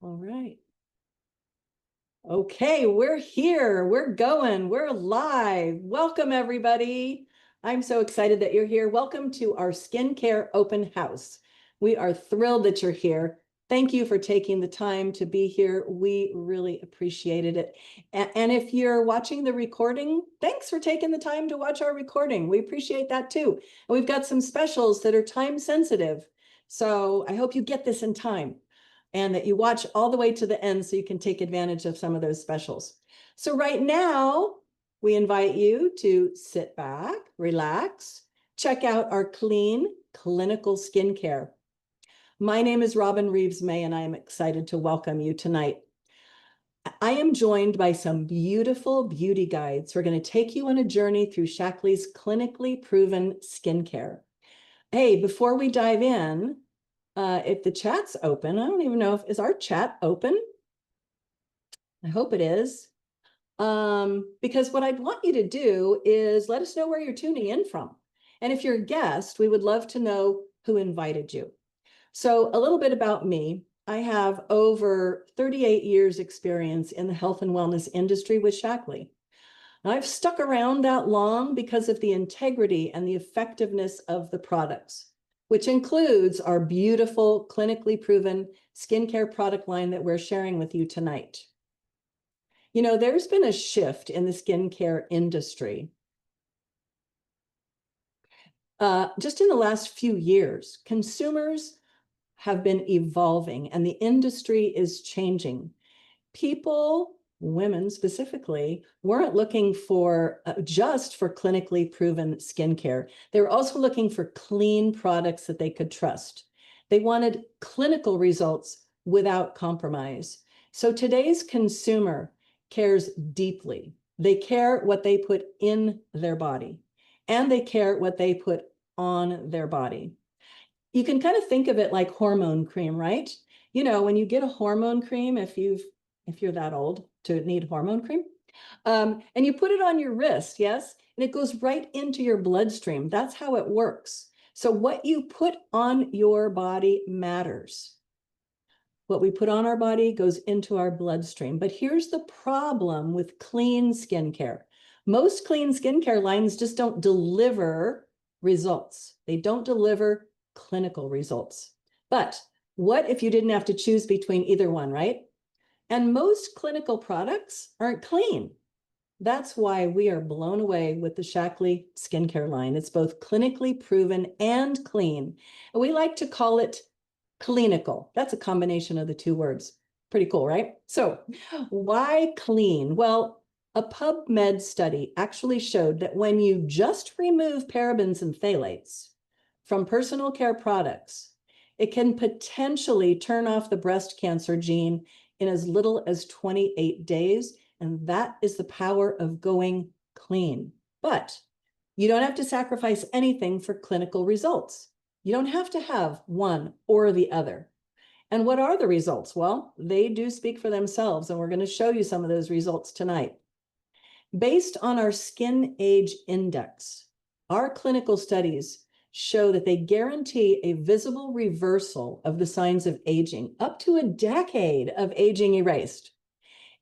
All right. Okay, we're here. We're going. We're live. Welcome, everybody. I'm so excited that you're here. Welcome to our skincare open house. We are thrilled that you're here. Thank you for taking the time to be here. We really appreciated it. And if you're watching the recording, thanks for taking the time to watch our recording. We appreciate that too. And we've got some specials that are time sensitive. So I hope you get this in time, and that you watch all the way to the end so you can take advantage of some of those specials. So right now, we invite you to sit back, relax, check out our clean clinical skincare. My name is Robin Reeves-May, and I am excited to welcome you tonight. I am joined by some beautiful beauty guides who are going to take you on a journey through Shaklee's clinically proven skincare. Hey, before we dive in, if the chat's open, I don't even know is our chat open? I hope it is. Because what I'd want you to do is let us know where you're tuning in from. And if you're a guest, we would love to know who invited you. So a little bit about me. I have over 38 years experience in the health and wellness industry with Shaklee. I've stuck around that long because of the integrity and the effectiveness of the products, which includes our beautiful clinically proven skincare product line that we're sharing with you tonight. You know, there's been a shift in the skincare industry. Just in the last few years, consumers have been evolving and the industry is changing. People, women specifically, weren't looking for just for clinically proven skincare. They were also looking for clean products that they could trust. They wanted clinical results without compromise. So today's consumer cares deeply. They care what they put in their body, and they care what they put on their body. You can kind of think of it like hormone cream, right? You know, when you get a hormone cream, if you're that old to need hormone cream, and you put it on your wrist, yes, and it goes right into your bloodstream. That's how it works. So what you put on your body matters. What we put on our body goes into our bloodstream. But here's the problem with clean skincare. Most clean skincare lines just don't deliver results. They don't deliver clinical results. But what if you didn't have to choose between either one, right? And most clinical products aren't clean. That's why we are blown away with the Shaklee skincare line. It's both clinically proven and clean. And we like to call it clinical. That's a combination of the two words. Pretty cool, right? So why clean? Well, a PubMed study actually showed that when you just remove parabens and phthalates from personal care products, it can potentially turn off the breast cancer gene in as little as 28 days. And that is the power of going clean. But you don't have to sacrifice anything for clinical results. You don't have to have one or the other. And what are the results? Well, they do speak for themselves, and we're going to show you some of those results tonight. Based on our skin age index, our clinical studies show that they guarantee a visible reversal of the signs of aging, up to a decade of aging erased.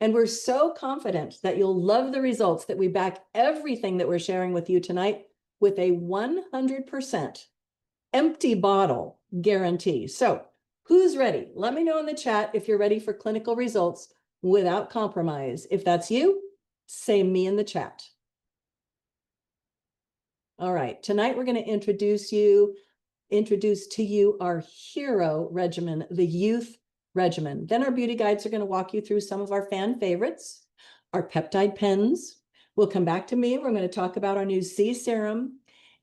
And we're so confident that you'll love the results that we back everything that we're sharing with you tonight with a 100% empty bottle guarantee. So who's ready? Let me know in the chat if you're ready for clinical results without compromise. If that's you, say me in the chat. All right, tonight we're going to introduce to you our hero regimen, the youth regimen. Then our beauty guides are going to walk you through some of our fan favorites, our peptide pens. We'll come back to me. We're going to talk about our new C serum.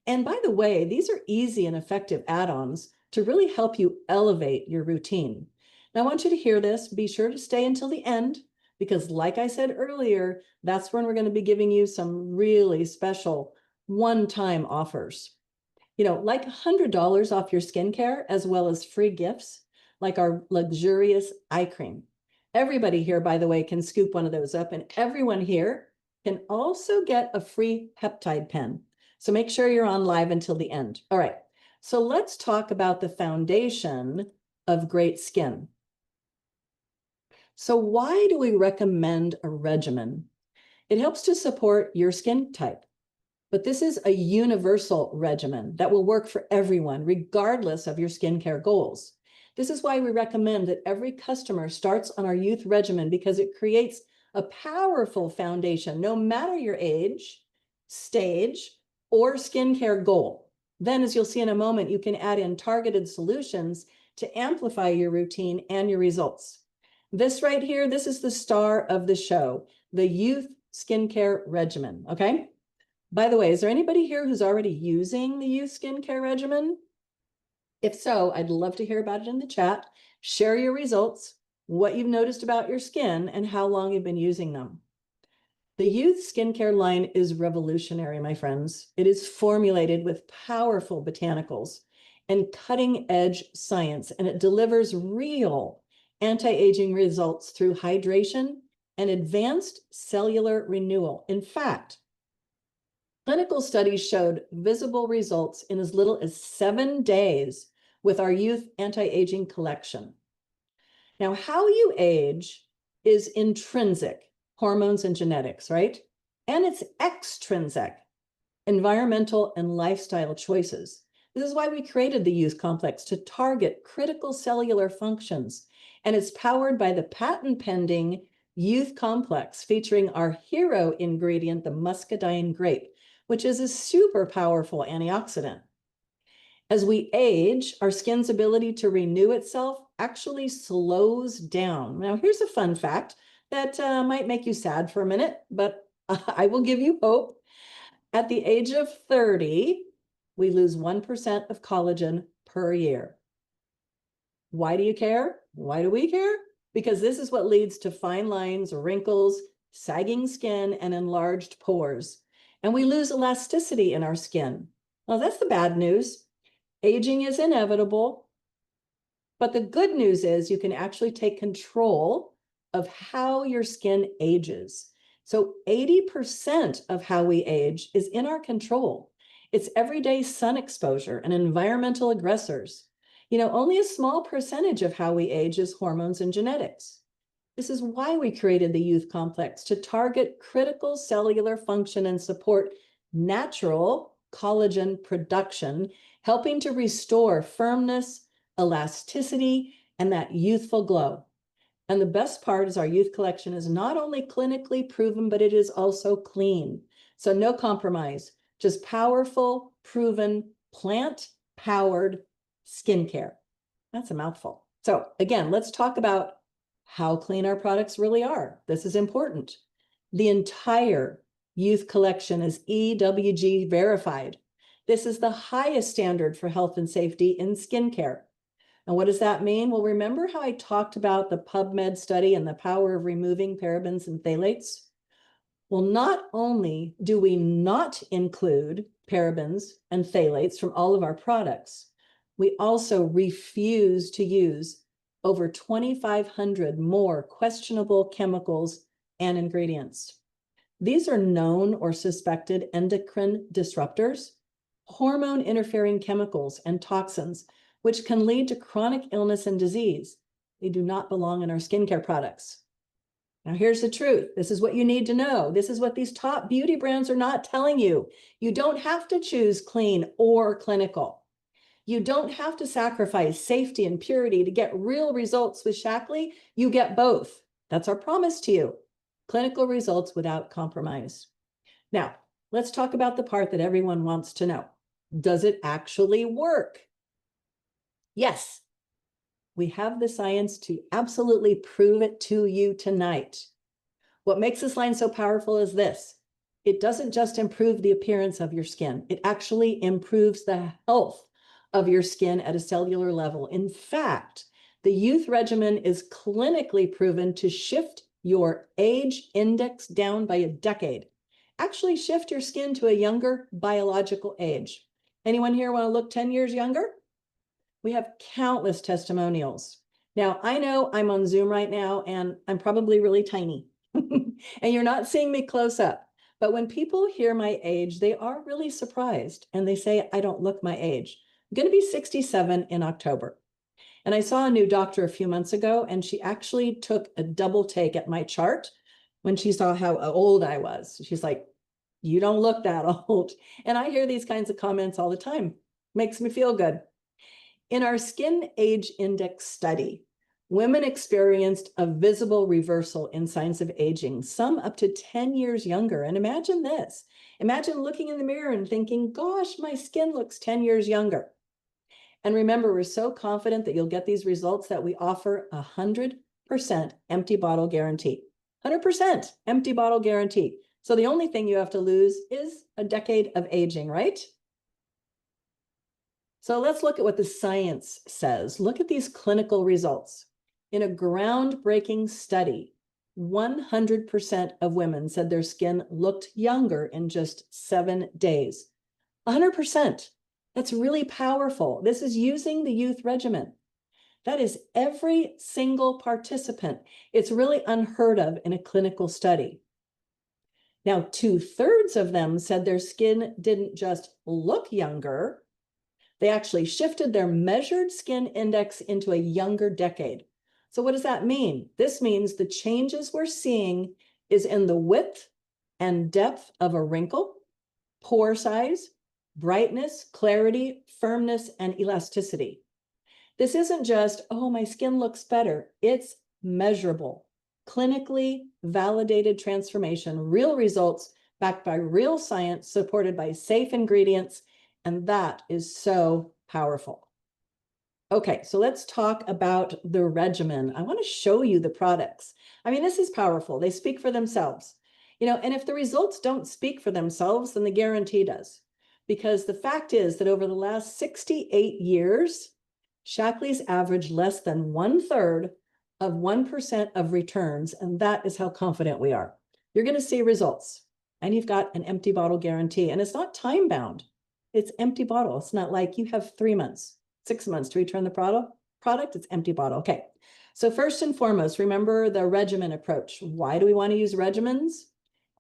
And by the way, these are easy and effective add-ons to really help you elevate your routine. Now, I want you to hear this. Be sure to stay until the end, because like I said earlier, that's when we're going to be giving you some really special one-time offers. You know, like $100 off your skincare, as well as free gifts, like our luxurious eye cream. Everybody here, by the way, can scoop one of those up, and everyone here can also get a free peptide pen. So make sure you're on live until the end. All right, so let's talk about the foundation of great skin. So why do we recommend a regimen? It helps to support your skin type, but this is a universal regimen that will work for everyone, regardless of your skincare goals. This is why we recommend that every customer starts on our youth regimen, because it creates a powerful foundation, no matter your age, stage, or skincare goal. Then, as you'll see in a moment, you can add in targeted solutions to amplify your routine and your results. This right here, this is the star of the show, the youth skincare regimen, okay? By the way, is there anybody here who's already using the youth skincare regimen? If so, I'd love to hear about it in the chat. Share your results, what you've noticed about your skin, and how long you've been using them. The youth skincare line is revolutionary, my friends. It is formulated with powerful botanicals and cutting-edge science, and it delivers real anti-aging results through hydration and advanced cellular renewal. In fact, clinical studies showed visible results in as little as 7 days with our youth anti-aging collection. Now, how you age is intrinsic, hormones and genetics, right? And it's extrinsic, environmental and lifestyle choices. This is why we created the Youth Complex, to target critical cellular functions. And it's powered by the patent-pending Youth Complex, featuring our hero ingredient, the muscadine grape, which is a super powerful antioxidant. As we age, our skin's ability to renew itself actually slows down. Now, here's a fun fact that might make you sad for a minute, but I will give you hope. At the age of 30, we lose 1% of collagen per year. Why do you care? Why do we care? Because this is what leads to fine lines, wrinkles, sagging skin, and enlarged pores. And we lose elasticity in our skin. Well, that's the bad news. Aging is inevitable, but the good news is you can actually take control of how your skin ages. So 80% of how we age is in our control. It's everyday sun exposure and environmental aggressors. You know, only a small percentage of how we age is hormones and genetics. This is why we created the Youth Complex, to target critical cellular function and support natural collagen production, helping to restore firmness, elasticity, and that youthful glow. And the best part is our youth collection is not only clinically proven, but it is also clean. So no compromise, just powerful, proven, plant-powered skincare. That's a mouthful. So again, let's talk about how clean our products really are. This is important. The entire youth collection is EWG verified. This is the highest standard for health and safety in skincare. And what does that mean? Well, remember how I talked about the PubMed study and the power of removing parabens and phthalates? Well, not only do we not include parabens and phthalates from all of our products, we also refuse to use over 2,500 more questionable chemicals and ingredients. These are known or suspected endocrine disruptors, hormone interfering chemicals and toxins, which can lead to chronic illness and disease. They do not belong in our skincare products. Now, here's the truth. This is what you need to know. This is what these top beauty brands are not telling you. You don't have to choose clean or clinical. You don't have to sacrifice safety and purity to get real results with Shaklee. You get both. That's our promise to you. Clinical results without compromise. Now, let's talk about the part that everyone wants to know. Does it actually work? Yes. We have the science to absolutely prove it to you tonight. What makes this line so powerful is this. It doesn't just improve the appearance of your skin. It actually improves the health of your skin at a cellular level. In fact, the youth regimen is clinically proven to shift your age index down by a decade. Actually shift your skin to a younger biological age. Anyone here want to look 10 years younger? We have countless testimonials. Now, I know I'm on Zoom right now and I'm probably really tiny and you're not seeing me close up. But when people hear my age, they are really surprised and they say, I don't look my age. I'm going to be 67 in October. And I saw a new doctor a few months ago, and she actually took a double take at my chart when she saw how old I was. She's like, you don't look that old. And I hear these kinds of comments all the time. Makes me feel good. In our skin age index study, women experienced a visible reversal in signs of aging, some up to 10 years younger. And imagine this. Imagine looking in the mirror and thinking, gosh, my skin looks 10 years younger. And remember, we're so confident that you'll get these results that we offer 100% empty bottle guarantee. 100% empty bottle guarantee. So the only thing you have to lose is a decade of aging, right? So let's look at what the science says. Look at these clinical results. In a groundbreaking study, 100% of women said their skin looked younger in just 7 days. 100%. That's really powerful. This is using the youth regimen. That is every single participant. It's really unheard of in a clinical study. Now, 2/3 of them said their skin didn't just look younger, they actually shifted their measured skin index into a younger decade. So what does that mean? This means the changes we're seeing is in the width and depth of a wrinkle, pore size, brightness, clarity, firmness, and elasticity. This isn't just, oh, my skin looks better. It's measurable, clinically validated transformation, real results backed by real science, supported by safe ingredients. And that is so powerful. Okay, so let's talk about the regimen. I want to show you the products. I mean, this is powerful. They speak for themselves. And if the results don't speak for themselves, then the guarantee does. Because the fact is that over the last 68 years, Shaklee's averaged less than 1/3 of 1% of returns, and that is how confident we are. You're going to see results, and you've got an empty bottle guarantee, and it's not time bound. It's empty bottle. It's not like you have 3 months, 6 months to return the product. It's empty bottle. Okay. So first and foremost, remember the regimen approach. Why do we want to use regimens?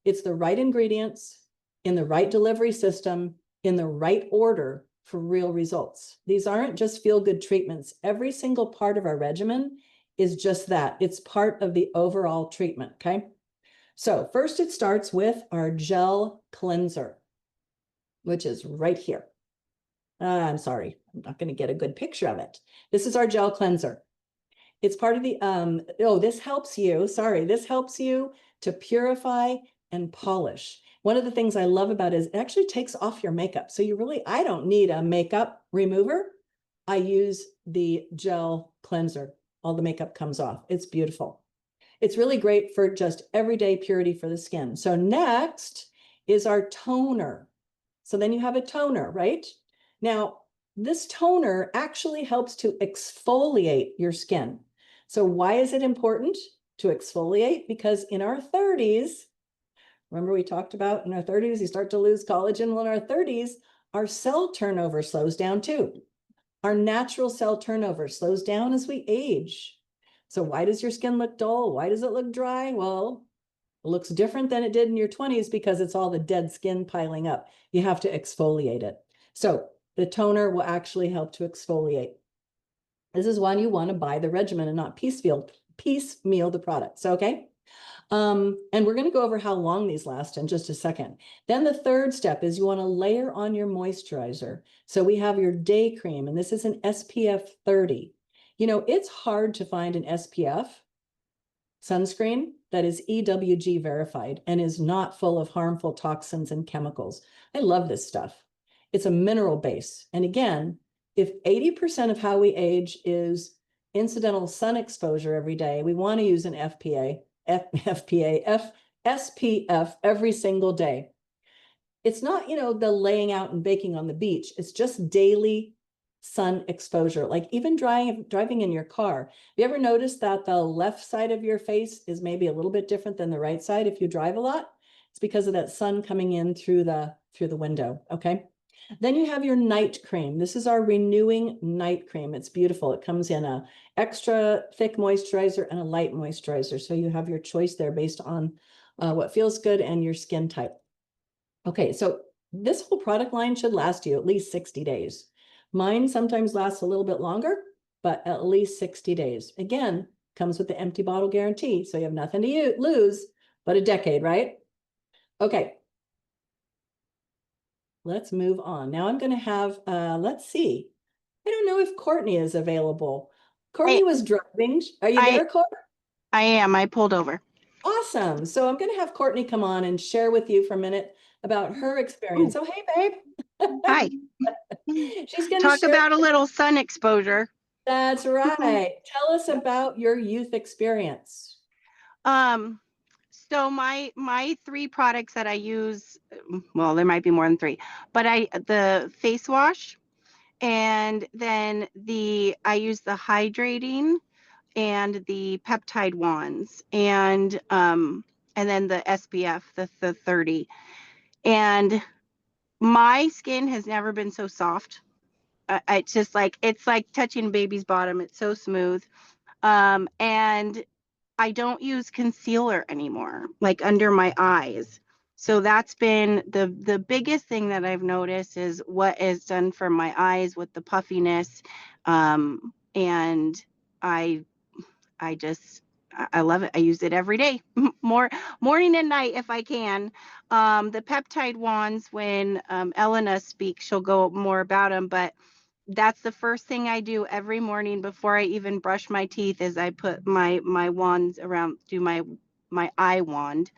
It's the right ingredients in the right delivery system in the right order for real results. These aren't just feel-good treatments. Every single part of our regimen is just that. It's part of the overall treatment, okay? So first it starts with our gel cleanser, which is right here. I'm sorry, I'm not going to get a good picture of it. This is our gel cleanser. It's part of the, this helps you to purify and polish. One of the things I love about it is it actually takes off your makeup. So I don't need a makeup remover. I use the gel cleanser. All the makeup comes off. It's beautiful. It's really great for just everyday purity for the skin. So next is our toner. So then you have a toner, right? Now, this toner actually helps to exfoliate your skin. So why is it important to exfoliate? Because in our 30s, remember we talked about in our 30s, you start to lose collagen. Well, in our 30s, our cell turnover slows down too. Our natural cell turnover slows down as we age. So why does your skin look dull? Why does it look dry? Well, it looks different than it did in your 20s because it's all the dead skin piling up. You have to exfoliate it. So the toner will actually help to exfoliate. This is why you want to buy the regimen and not piecemeal the products, okay? And we're going to go over how long these last in just a second. Then the third step is you want to layer on your moisturizer. So we have your day cream, and this is an SPF 30. It's hard to find an SPF sunscreen that is EWG verified and is not full of harmful toxins and chemicals. I love this stuff. It's a mineral base. And again, if 80% of how we age is incidental sun exposure every day, we want to use an SPF every single day. It's not, the laying out and baking on the beach. It's just daily sun exposure, like even driving in your car. Have you ever noticed that the left side of your face is maybe a little bit different than the right side if you drive a lot? It's because of that sun coming in through the window, okay? Then you have your night cream. This is our renewing night cream. It's beautiful. It comes in a extra thick moisturizer and a light moisturizer. So you have your choice there based on what feels good and your skin type. Okay, so this whole product line should last you at least 60 days. Mine sometimes lasts a little bit longer, but at least 60 days. Again, comes with the empty bottle guarantee. So you have nothing to lose but a decade, right? Okay. Let's move on. Now I'm going to have, let's see. I don't know if Courtney is available. Courtney was driving. Are you there, Courtney? I am. I pulled over. Awesome. So I'm going to have Courtney come on and share with you for a minute about her experience. Oh, hey, babe. Hi. She's going to talk about a little sun exposure. That's right. Tell us about your youth experience. So my three products that I use, well, there might be more than three, but the face wash, and then I use the hydrating and the peptide wands, and then the SPF, the 30. And my skin has never been so soft. It's just like, it's like touching a baby's bottom. It's so smooth. And I don't use concealer anymore, like under my eyes. So that's been the biggest thing that I've noticed, is what is done for my eyes with the puffiness. And I love it. I use it every day, morning and night if I can. The peptide wands, when Elena speaks, she'll go more about them, but that's the first thing I do every morning before I even brush my teeth, is I put my wands around, do my eye wand,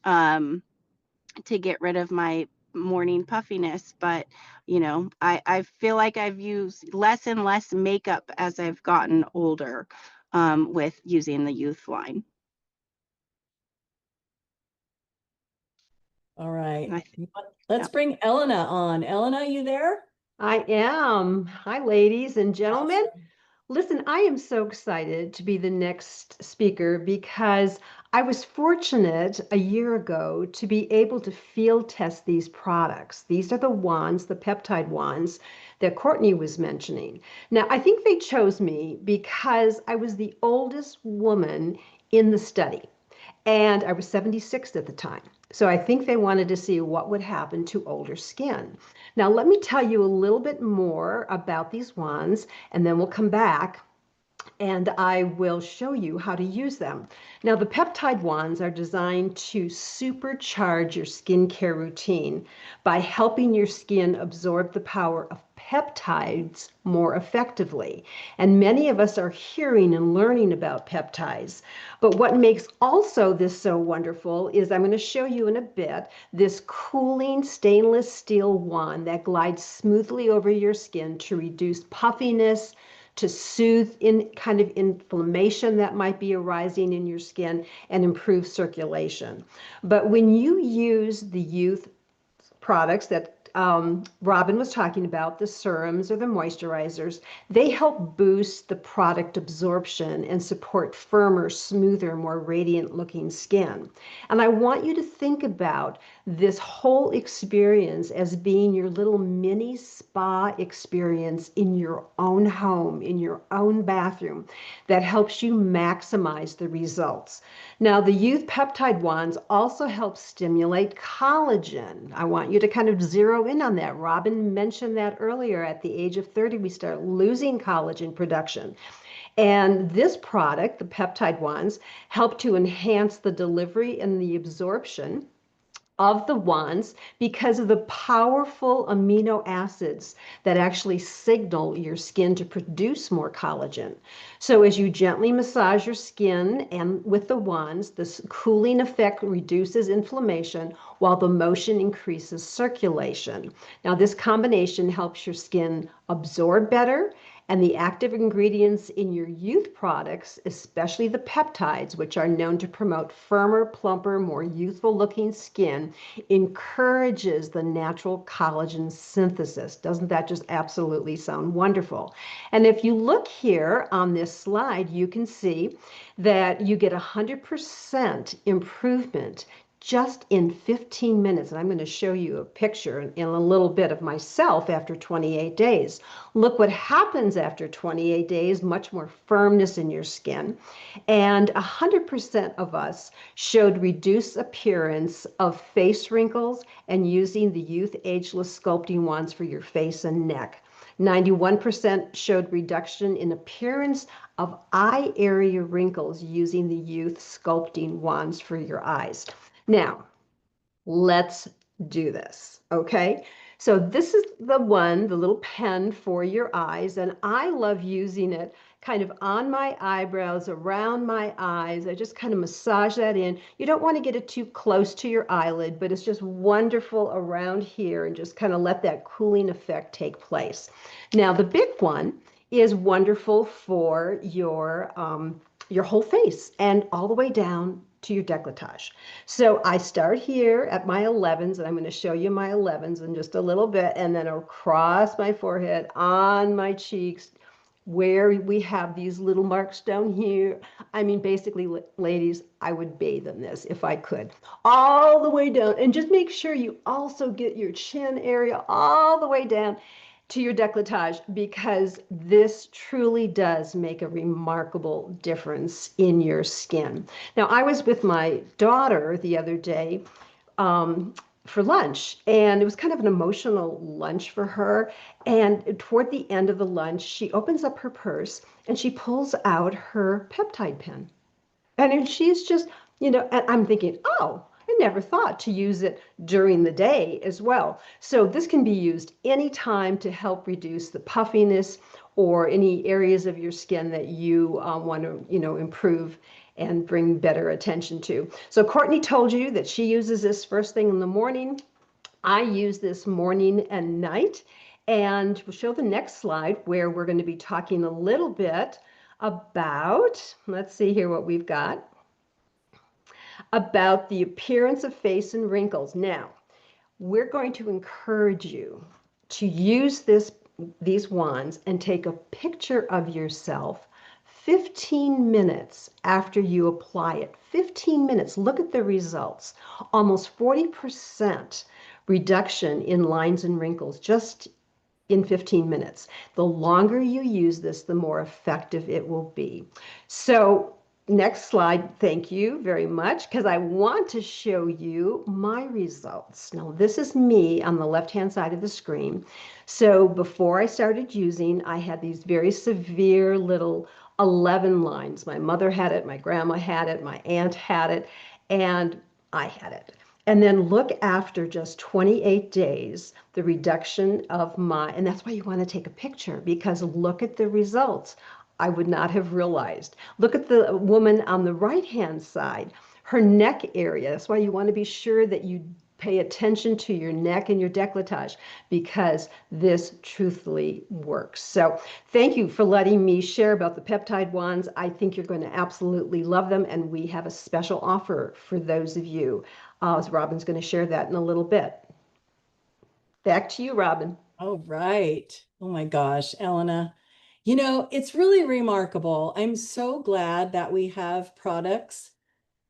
to get rid of my morning puffiness. But I feel like I've used less and less makeup as I've gotten older, with using the youth line. All right. Let's bring Elena on. Elena, you there? I am. Hi, ladies and gentlemen. Awesome. Listen, I am so excited to be the next speaker because I was fortunate a year ago to be able to field test these products. These are the wands, the peptide wands that Courtney was mentioning. Now, I think they chose me because I was the oldest woman in the study, and I was 76 at the time. So I think they wanted to see what would happen to older skin. Now, let me tell you a little bit more about these wands, and then we'll come back and I will show you how to use them. Now, the peptide wands are designed to supercharge your skincare routine by helping your skin absorb the power of peptides more effectively. And many of us are hearing and learning about peptides. But what makes also this so wonderful is, I'm going to show you in a bit, this cooling stainless steel wand that glides smoothly over your skin to reduce puffiness, to soothe kind of inflammation that might be arising in your skin, and improve circulation. But when you use the youth products that Robin was talking about, the serums or the moisturizers, they help boost the product absorption and support firmer, smoother, more radiant looking skin. And I want you to think about this whole experience as being your little mini spa experience in your own home, in your own bathroom, that helps you maximize the results. Now, the youth peptide wands also help stimulate collagen. I want you to kind of zero in on that. Robin mentioned that earlier. At the age of 30, we start losing collagen production. And this product, the peptide wands, help to enhance the delivery and the absorption of the wands because of the powerful amino acids that actually signal your skin to produce more collagen. So as you gently massage your skin and with the wands, this cooling effect reduces inflammation while the motion increases circulation. Now, this combination helps your skin absorb better, and the active ingredients in your youth products, especially the peptides, which are known to promote firmer, plumper, more youthful looking skin, encourages the natural collagen synthesis. Doesn't that just absolutely sound wonderful? And if you look here on this slide, you can see that you get 100% improvement just in 15 minutes. And I'm going to show you a picture in a little bit of myself after 28 days. Look what happens after 28 days, much more firmness in your skin. And 100% of us showed reduced appearance of face wrinkles and using the Youth Ageless Sculpting Wands for your face and neck. 91% showed reduction in appearance of eye area wrinkles using the Youth Sculpting Wands for your eyes. Now, let's do this, okay? So this is the one, the little pen for your eyes, and I love using it kind of on my eyebrows, around my eyes. I just kind of massage that in. You don't want to get it too close to your eyelid, but it's just wonderful around here, and just kind of let that cooling effect take place. Now, the big one is wonderful for your whole face and all the way down to your décolletage. So I start here at my 11s, and I'm going to show you my 11s in just a little bit, and then across my forehead, on my cheeks, where we have these little marks down here. I mean, basically, ladies, I would bathe in this if I could. All the way down, and just make sure you also get your chin area all the way down to your décolletage, because this truly does make a remarkable difference in your skin. Now, I was with my daughter the other day for lunch, and it was kind of an emotional lunch for her. And toward the end of the lunch, she opens up her purse and she pulls out her peptide pen. And she's just, and I'm thinking, oh, I never thought to use it during the day as well. So this can be used anytime to help reduce the puffiness or any areas of your skin that you want to, improve and bring better attention to. So Courtney told you that she uses this first thing in the morning. I use this morning and night. And we'll show the next slide where we're going to be talking a little bit about, let's see here what we've got, about the appearance of face and wrinkles. Now, we're going to encourage you to use these wands and take a picture of yourself 15 minutes after you apply it. 15 minutes. Look at the results. Almost 40% reduction in lines and wrinkles just in 15 minutes. The longer you use this, the more effective it will be. So next slide, thank you very much, because I want to show you my results. Now, this is me on the left-hand side of the screen. So before I started using, I had these very severe little 11 lines. My mother had it, my grandma had it, my aunt had it, and I had it. And then look after just 28 days, the reduction of and that's why you want to take a picture, because look at the results. I would not have realized. Look at the woman on the right-hand side, her neck area. That's why you want to be sure that you pay attention to your neck and your décolletage, because this truthfully works. So thank you for letting me share about the peptide wands. I think you're going to absolutely love them, and we have a special offer for those of you. Robin's going to share that in a little bit. Back to you, Robin. All right. Oh my gosh, Elena. It's really remarkable. I'm so glad that we have products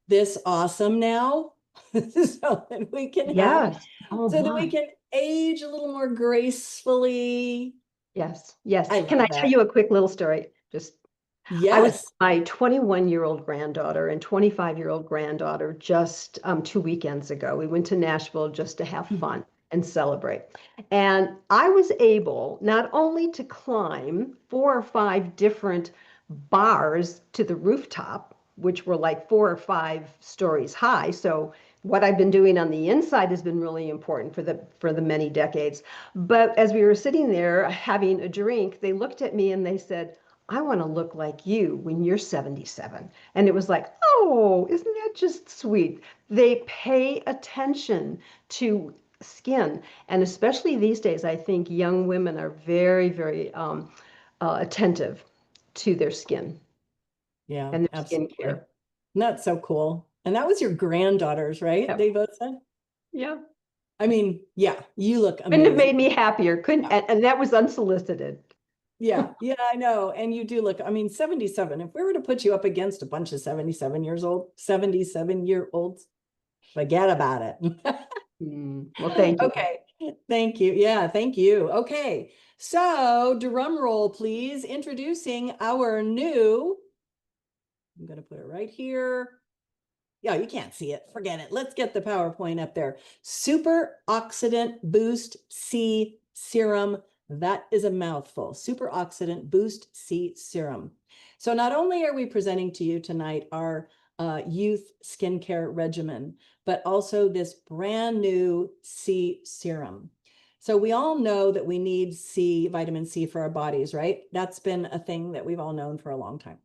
this awesome now so that we can Yes. Oh, so that we can age a little more gracefully. Yes. Yes. I Can I tell you a quick little story? I was with my 21-year-old granddaughter and 25-year-old granddaughter just 2 weekends ago. We went to Nashville just to have fun and celebrate. And I was able not only to climb 4 or 5 different bars to the rooftop, which were like 4 or 5 stories high. So what I've been doing on the inside has been really important for the many decades. But as we were sitting there having a drink, they looked at me and they said, I want to look like you when you're 77. And it was like, oh, isn't that just sweet? They pay attention to skin. And especially these days, I think young women are very, very attentive to their skin. Yeah, And their absolutely. skincare. That's so cool. And that was your granddaughters, right? Yep. They both said? Yeah. I mean, yeah, you look amazing. Couldn't have made me happier. And that was unsolicited. Yeah, I know. And you do look, 77. If we were to put you up against a bunch of 77-year-olds, forget about it. Well, thank you. Okay, thank you. Yeah, thank you. Okay, so drum roll, please. Introducing our new, I'm going to put it right here. Yeah, you can't see it. Forget it. Let's get the PowerPoint up there. Super Oxidant Boost C Serum That is a mouthful. Superoxidant Boost C Serum. So not only are we presenting to you tonight our youth skincare regimen, but also this brand new C serum. So we all know that we need vitamin C for our bodies, right? That's been a thing that we've all known for a long time.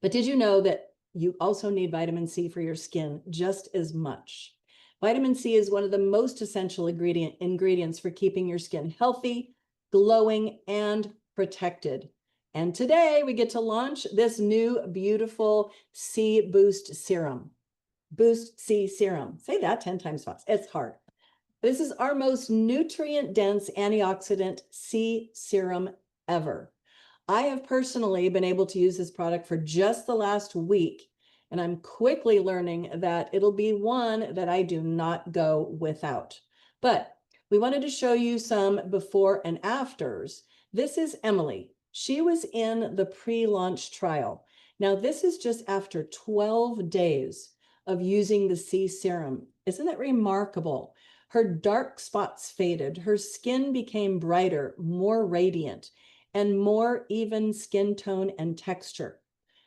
But did you know that you also need vitamin C for your skin just as much? Vitamin C is one of the most essential ingredients for keeping your skin healthy, glowing, and protected. And today we get to launch this new beautiful C Boost Serum. Boost C Serum. Say that 10 times fast. It's hard. This is our most nutrient-dense antioxidant C serum ever. I have personally been able to use this product for just the last week, and I'm quickly learning that it'll be one that I do not go without. But we wanted to show you some before and afters. This is Emily. She was in the pre-launch trial. Now, this is just after 12 days of using the C serum. Isn't it remarkable? Her dark spots faded. Her skin became brighter, more radiant, and more even skin tone and texture.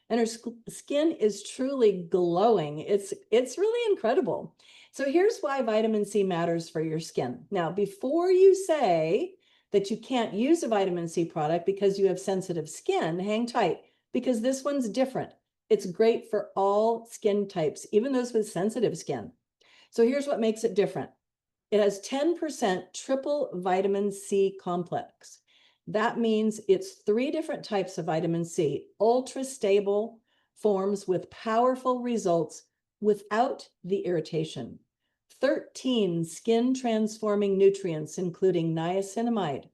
And her skin is truly glowing. It's really incredible. So here's why vitamin C matters for your skin. Now, before you say that you can't use a vitamin C product because you have sensitive skin, hang tight, because this one's different. It's great for all skin types, even those with sensitive skin. So here's what makes it different. It has 10% triple vitamin C complex. That means it's 3 different types of vitamin C, ultra stable forms with powerful results without the irritation. 13 skin transforming nutrients, including niacinamide,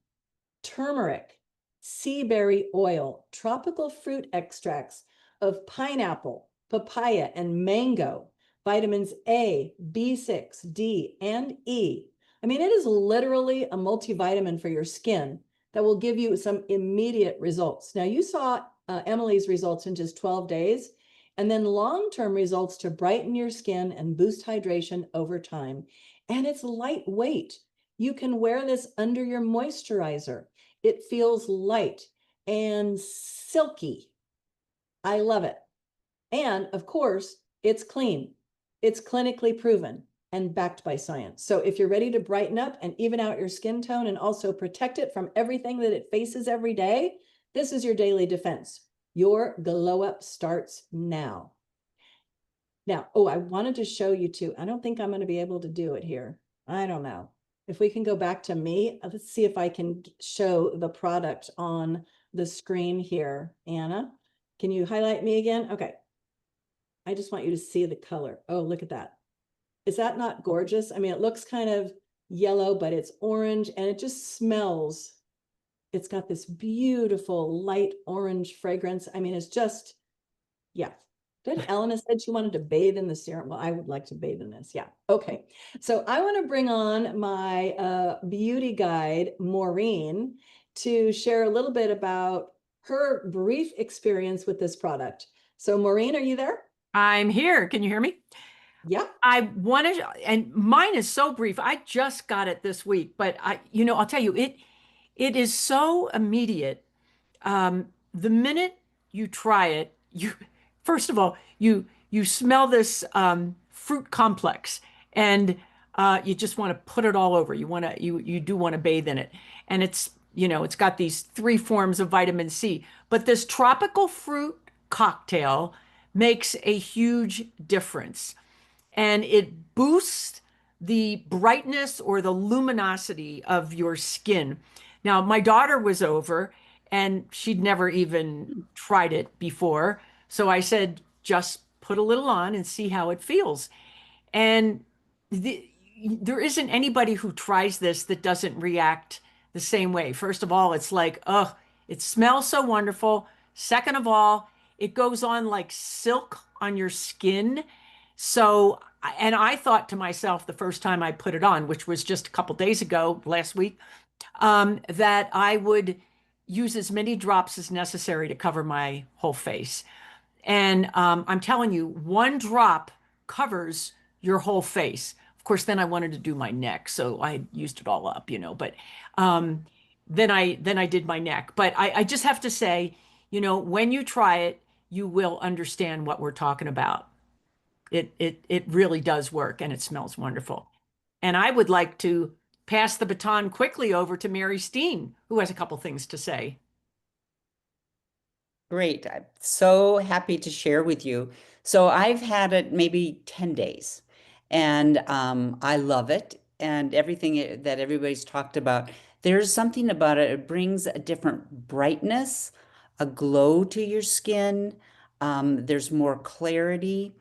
turmeric, sea berry oil, tropical fruit extracts of pineapple, papaya, and mango, vitamins A, B6, D, and E. I mean, it is literally a multivitamin for your skin that will give you some immediate results. Now, you saw Emily's results in just 12 days, and then long-term results to brighten your skin and boost hydration over time. And it's lightweight. You can wear this under your moisturizer. It feels light and silky. I love it. And of course, it's clean. It's clinically proven and backed by science. So if you're ready to brighten up and even out your skin tone and also protect it from everything that it faces every day, this is your daily defense. Your glow up starts now. Now, I wanted to show you too. I don't think I'm going to be able to do it here. I don't know. If we can go back to me, let's see if I can show the product on the screen here. Anna, can you highlight me again? Okay. I just want you to see the color. Oh, look at that. Is that not gorgeous? I mean, it looks kind of yellow, but it's orange and it just smells. It's got this beautiful light orange fragrance. I mean, it's just, yeah. Good. Elena said she wanted to bathe in the serum. Well, I would like to bathe in this. Yeah. Okay. So I want to bring on my beauty guide, Maureen, to share a little bit about her brief experience with this product. So Maureen, are you there? I'm here. Can you hear me? Yeah. I wanted, and mine is so brief. I just got it this week, but I'll tell you, it is so immediate. The minute you try it, first of all, you smell this fruit complex, and you just want to put it all over. You do want to bathe in it, and it's got these 3 forms of vitamin C, but this tropical fruit cocktail makes a huge difference. And it boosts the brightness or the luminosity of your skin. Now, my daughter was over and she'd never even tried it before. So I said, just put a little on and see how it feels. And there isn't anybody who tries this that doesn't react the same way. First of all, it's like, oh, it smells so wonderful. Second of all, it goes on like silk on your skin. So, and I thought to myself the first time I put it on, which was just a couple days ago, last week, that I would use as many drops as necessary to cover my whole face. And I'm telling you, 1 drop covers your whole face. Of course, then I wanted to do my neck, so I used it all up, but than I did my neck. But I just have to say, when you try it, you will understand what we're talking about. It really does work, and it smells wonderful. And I would like to pass the baton quickly over to Mary Steen, who has a couple things to say. Great. I'm so happy to share with you. So I've had it maybe 10 days, and I love it. And everything that everybody's talked about, there's something about it. It brings a different brightness, a glow to your skin. There's more clarity.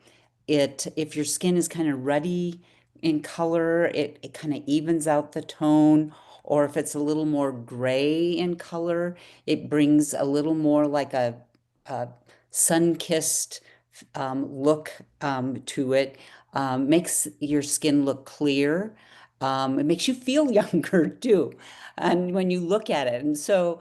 If your skin is kind of ruddy in color, it kind of evens out the tone. Or if it's a little more gray in color, it brings a little more like a sun-kissed look to it. Makes your skin look clear. It makes you feel younger too. And when you look at it. And so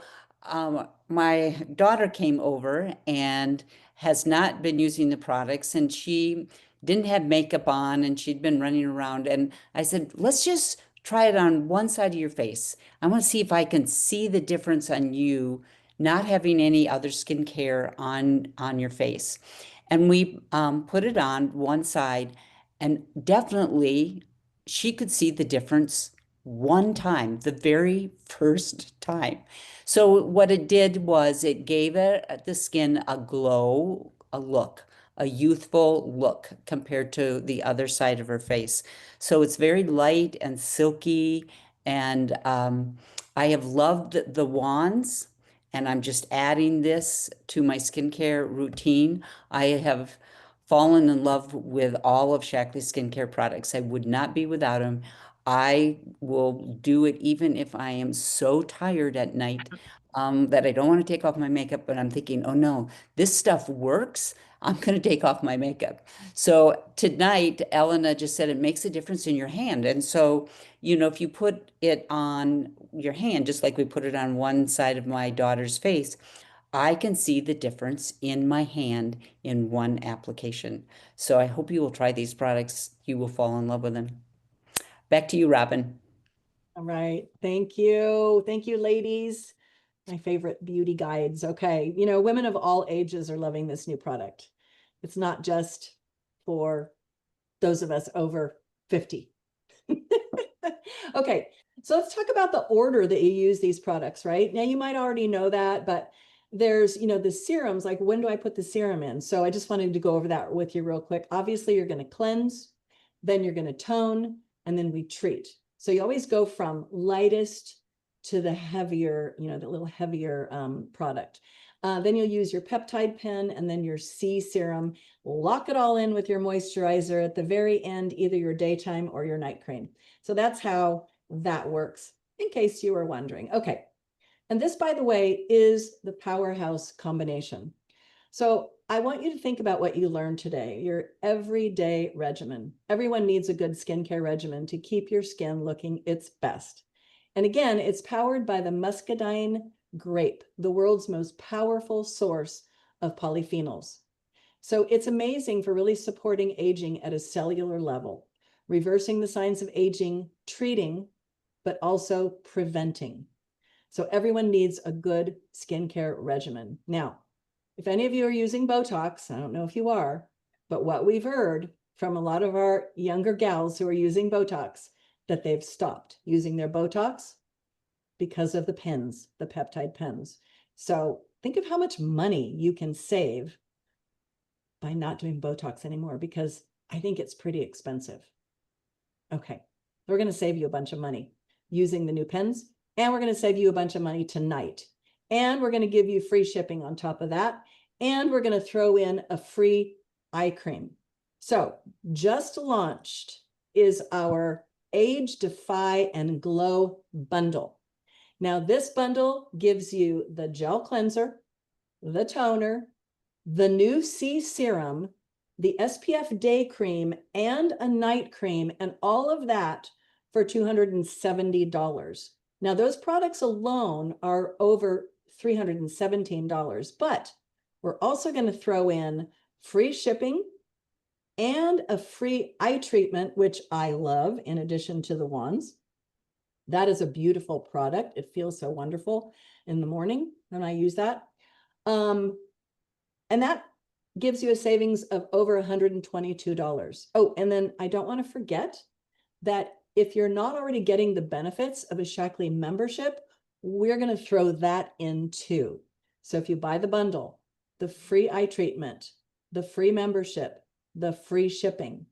my daughter came over and has not been using the products, and she didn't have makeup on, and she'd been running around. And I said, let's just try it on one side of your face. I want to see if I can see the difference on you not having any other skincare on your face. And we put it on one side, and definitely she could see the difference one time, the very first time. So what it did was it gave the skin a glow, a look, a youthful look compared to the other side of her face. So it's very light and silky, and I have loved the wands, and I'm just adding this to my skincare routine. I have fallen in love with all of Shaklee skincare products. I would not be without them. I will do it even if I am so tired at night that I don't want to take off my makeup, but I'm thinking, oh no, this stuff works. I'm going to take off my makeup. So tonight, Elena just said it makes a difference in your hand. And so, if you put it on your hand, just like we put it on one side of my daughter's face, I can see the difference in my hand in one application. So I hope you will try these products. You will fall in love with them. Back to you, Robin. All right. Thank you. Thank you, ladies. My favorite beauty guides. Okay. Women of all ages are loving this new product. It's not just for those of us over 50. Okay. So let's talk about the order that you use these products, right? Now, you might already know that, but there's, the serums, like when do I put the serum in? So I just wanted to go over that with you real quick. Obviously, you're going to cleanse, then you're going to tone, and then we treat. So you always go from lightest to the heavier, the little heavier product. Then you'll use your peptide pen and then your C serum. Lock it all in with your moisturizer at the very end, either your daytime or your night cream. So that's how that works, in case you were wondering. Okay. And this, by the way, is the powerhouse combination. So I want you to think about what you learned today, your everyday regimen. Everyone needs a good skincare regimen to keep your skin looking its best. And again, it's powered by the muscadine grape, the world's most powerful source of polyphenols. So it's amazing for really supporting aging at a cellular level, reversing the signs of aging, treating, but also preventing. So everyone needs a good skincare regimen. Now, if any of you are using Botox, I don't know if you are, but what we've heard from a lot of our younger gals who are using Botox, that they've stopped using their Botox because of the pens, the peptide pens. So think of how much money you can save by not doing Botox anymore, because I think it's pretty expensive. Okay, we're going to save you a bunch of money using the new pens, and we're going to save you a bunch of money tonight. And we're going to give you free shipping on top of that. And we're going to throw in a free eye cream. So just launched is our Age, Defy, and Glow bundle. Now, this bundle gives you the gel cleanser, the toner, the new C serum, the SPF day cream, and a night cream, and all of that for $270. Now, those products alone are over $317, but we're also going to throw in free shipping and a free eye treatment, which I love, in addition to the wands. That is a beautiful product. It feels so wonderful in the morning when I use that. And that gives you a savings of over $122. Oh, and then I don't want to forget that if you're not already getting the benefits of a Shaklee membership, we're going to throw that in too. So if you buy the bundle, the free eye treatment, the free membership, the free shipping,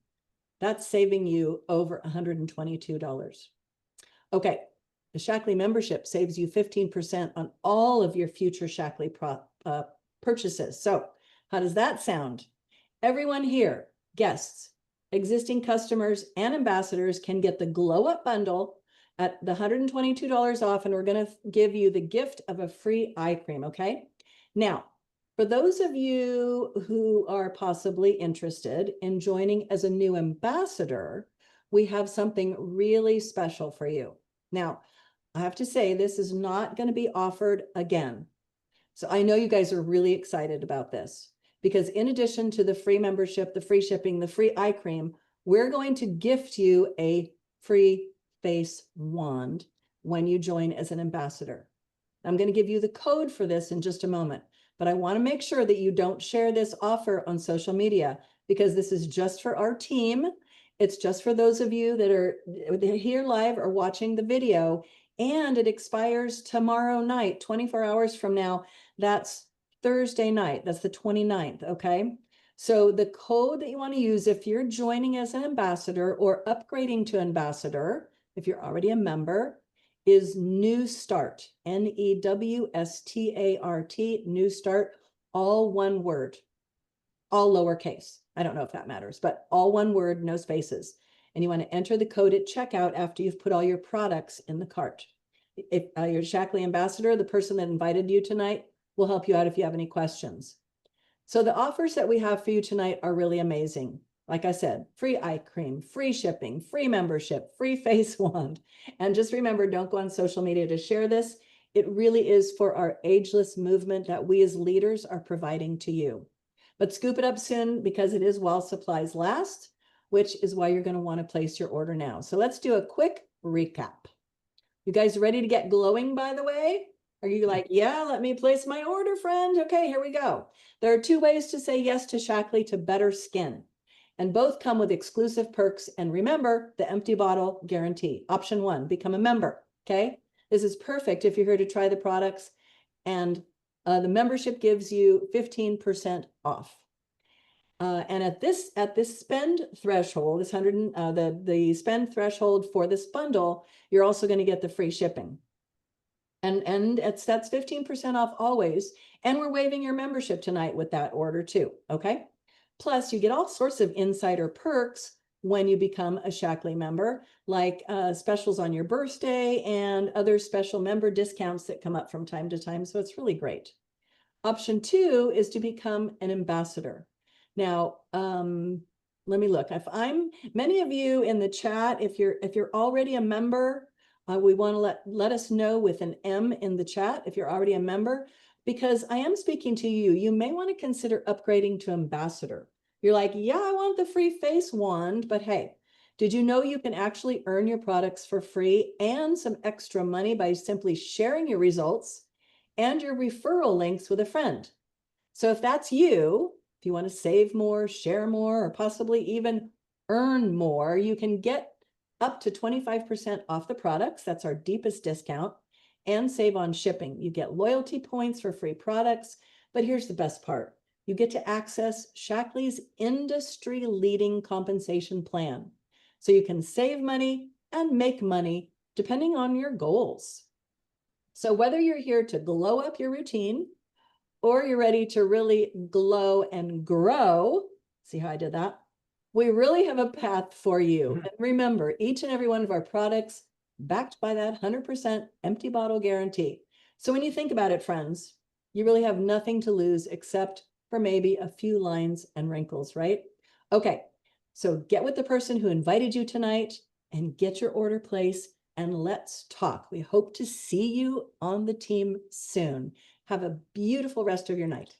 that's saving you over $122. Okay, the Shaklee membership saves you 15% on all of your future Shaklee purchases. So how does that sound? Everyone here, guests, existing customers, and ambassadors can get the Glow Up bundle at the $122 off, and we're going to give you the gift of a free eye cream, okay? Now, for those of you who are possibly interested in joining as a new ambassador, we have something really special for you. Now, I have to say, this is not going to be offered again. So I know you guys are really excited about this, because in addition to the free membership, the free shipping, the free eye cream, we're going to gift you a free face wand when you join as an ambassador. I'm going to give you the code for this in just a moment, but I want to make sure that you don't share this offer on social media, because this is just for our team. It's just for those of you that are here live or watching the video, and it expires tomorrow night, 24 hours from now. That's Thursday night. That's the 29th, okay? So the code that you want to use if you're joining as an ambassador or upgrading to ambassador, if you're already a member, is New Start, NEWSTART, New Start, all one word, all lowercase. I don't know if that matters, but all one word, no spaces. And you want to enter the code at checkout after you've put all your products in the cart. If you're Shaklee ambassador, the person that invited you tonight will help you out if you have any questions. So the offers that we have for you tonight are really amazing. Like I said, free eye cream, free shipping, free membership, free face wand. And just remember, don't go on social media to share this. It really is for our ageless movement that we as leaders are providing to you. But scoop it up soon, because it is while supplies last, which is why you're going to want to place your order now. So let's do a quick recap. You guys ready to get glowing, by the way? Are you like, yeah, let me place my order, friend? Okay, here we go. There are 2 ways to say yes to Shaklee to better skin, and both come with exclusive perks. And remember, the empty bottle guarantee. Option 1, become a member, okay? This is perfect if you're here to try the products, and the membership gives you 15% off. And at this spend threshold, this the spend threshold for this bundle, you're also going to get the free shipping. And that's 15% off always. And we're waiving your membership tonight with that order too, okay? Plus, you get all sorts of insider perks when you become a Shaklee member, like specials on your birthday and other special member discounts that come up from time to time. So it's really great. Option 2 is to become an ambassador. Now, let me look. Many of you in the chat, if you're already a member, we want to let us know with an M in the chat if you're already a member, because I am speaking to you. You may want to consider upgrading to ambassador. You're like, yeah, I want the free face wand, but hey, did you know you can actually earn your products for free and some extra money by simply sharing your results and your referral links with a friend? So if that's you, if you want to save more, share more, or possibly even earn more, you can get up to 25% off the products. That's our deepest discount, and save on shipping. You get loyalty points for free products, but here's the best part. You get to access Shaklee's industry-leading compensation plan. So you can save money and make money depending on your goals. So whether you're here to glow up your routine, or you're ready to really glow and grow, see how I did that? We really have a path for you. And remember, each and every one of our products backed by that 100% empty bottle guarantee. So when you think about it, friends, you really have nothing to lose except for maybe a few lines and wrinkles, right? Okay, so get with the person who invited you tonight and get your order placed, and let's talk. We hope to see you on the team soon. Have a beautiful rest of your night.